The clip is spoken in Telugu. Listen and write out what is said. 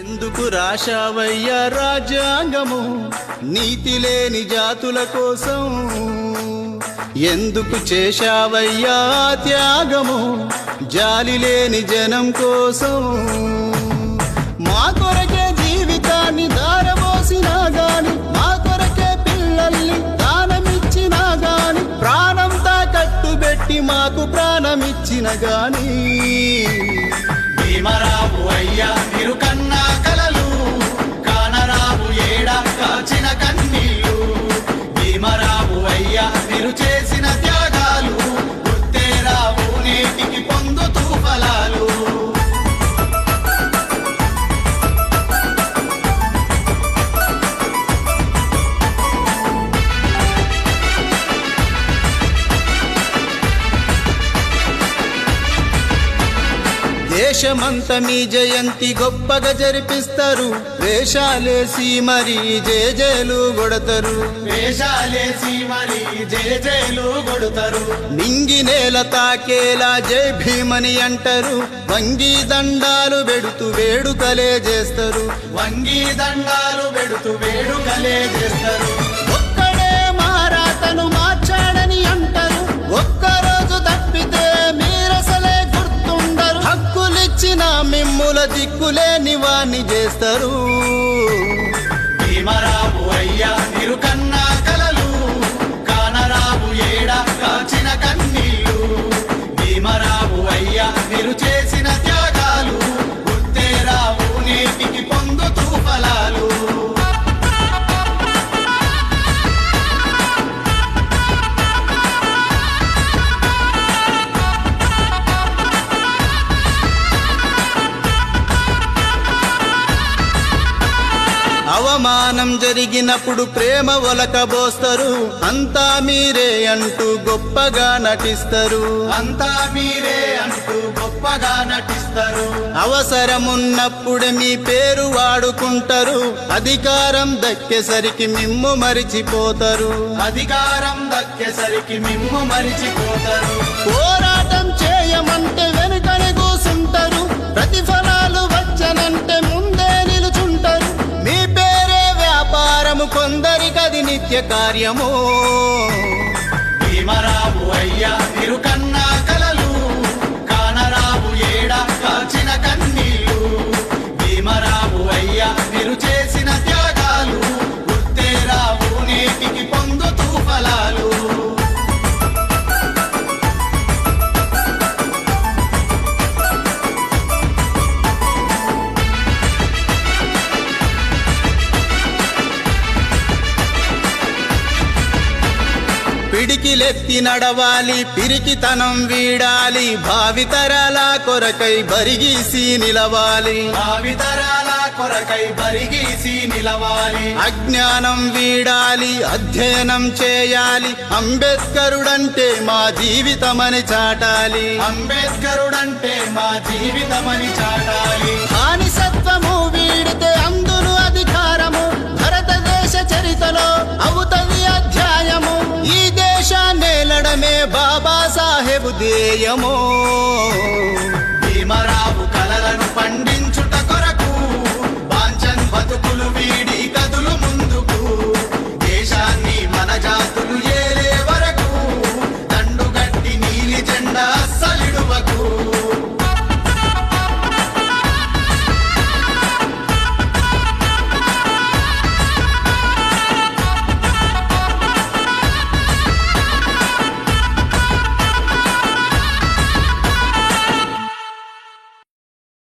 ఎందుకు రాశావయ్యా రాజ్యాంగము నీతి లేని జాతుల కోసం? ఎందుకు చేశావయ్యా త్యాగము జాలి లేని జనం కోసం? మా కొరకే జీవితాన్ని దారబోసినా గాని, మా కొరకే పిల్లల్ని దానమిచ్చినా గాని, ప్రాణం తాకట్టుబెట్టి మాకు ప్రాణమిచ్చిన గాని, భీమరావు అయ్యా మీరు కన్నా కలలు, కానరావు ఏడా కాచిన కన్నీళ్ళు. భీమరావు అయ్యా మీరు చేసిన త్యాగాలు గుర్తే రావు నేటికి పొందుతూ ఫలాలు. దేశమంత మీ జయంతి గొప్పగా జరిపిస్తారు, వేషాలేసి మరి జేజేలు కొడతారు, వేషాలేసి మరి జేజేలు కొడతారు. నింగి నేల తాకేలా జై భీమని అంటారు, వంగి దండాలు పెడుతూ వేడుకలే చేస్తారు, వంగి దండాలు పెడుతూ వేడుకలే చేస్తారు. ఒక్కడే మారాతను మార్చాడని అంటారు, ఒక్కరోజు తప్పితే మీరసలే గుర్తుండరు, హక్కులిచ్చిన మిమ్ముల దిక్కులేని వాణ్ణి చేస్తారు. భీమరావు అయ్యా మీరు కన్నా కలలు, కానరావు ఏడా కాచిన కన్నీళ్ళు. భీమరావు అయ్యా మీరు చేసిన త్యాగాలు గుర్తే రావు నేటికి పొందుతూ ఫలాలు. అవమానం జరిగినప్పుడు ప్రేమ ఒలకబోస్తారు, అంతా మీరే అంటూ గొప్పగా నటిస్తారు, అంతా మీరే అంటూ గొప్పగా నటిస్తారు. అవసరమున్నప్పుడే మీ పేరు వాడుకుంటారు, అధికారం దక్కేసరికి మిమ్ము మరిచిపోతారు, అధికారం దక్కేసరికి మిమ్ము మరిచిపోతారు. పోరాటం చేయమంటే వెనుకని కూసుంటారు, ప్రతిఫలాలు వచ్చనంటే ముందే నిలుచుంటారు, మీ పేరే వ్యాపారము కొందరికది నిత్య కార్యము. భీమరావు అయ్యా మీరు కన్నా కలలు, కానరావు ఏడా కాచిన కన్నీళ్ళు. భీమరావు అయ్యా మీరు చేసిన త్యాగాలు గుర్తే రావు నేటికి పొందుతూ ఫలాలు. పిడికిలెత్తి నడవాలి, పిరికితనం వీడాలి, భావితరాల కొరకై బరిగీసి నిలవాలి, భావితరాల కొరకై బరిగీసి నిలవాలి. అజ్ఞానం వీడాలి, అధ్యయనం చేయాలి, అంబేద్కరుడంటే మా జీవితమని చాటాలి, అంబేద్కరుడంటే మా జీవితమని చాటాలి. బానిసత్వము వీడితే అందును అధికారము, భారతదేశ చరితలో అవుతది అధ్యాయము, ఈ దేశాన్నేలడమే బాబాసాహెబ్ ధ్యేయము.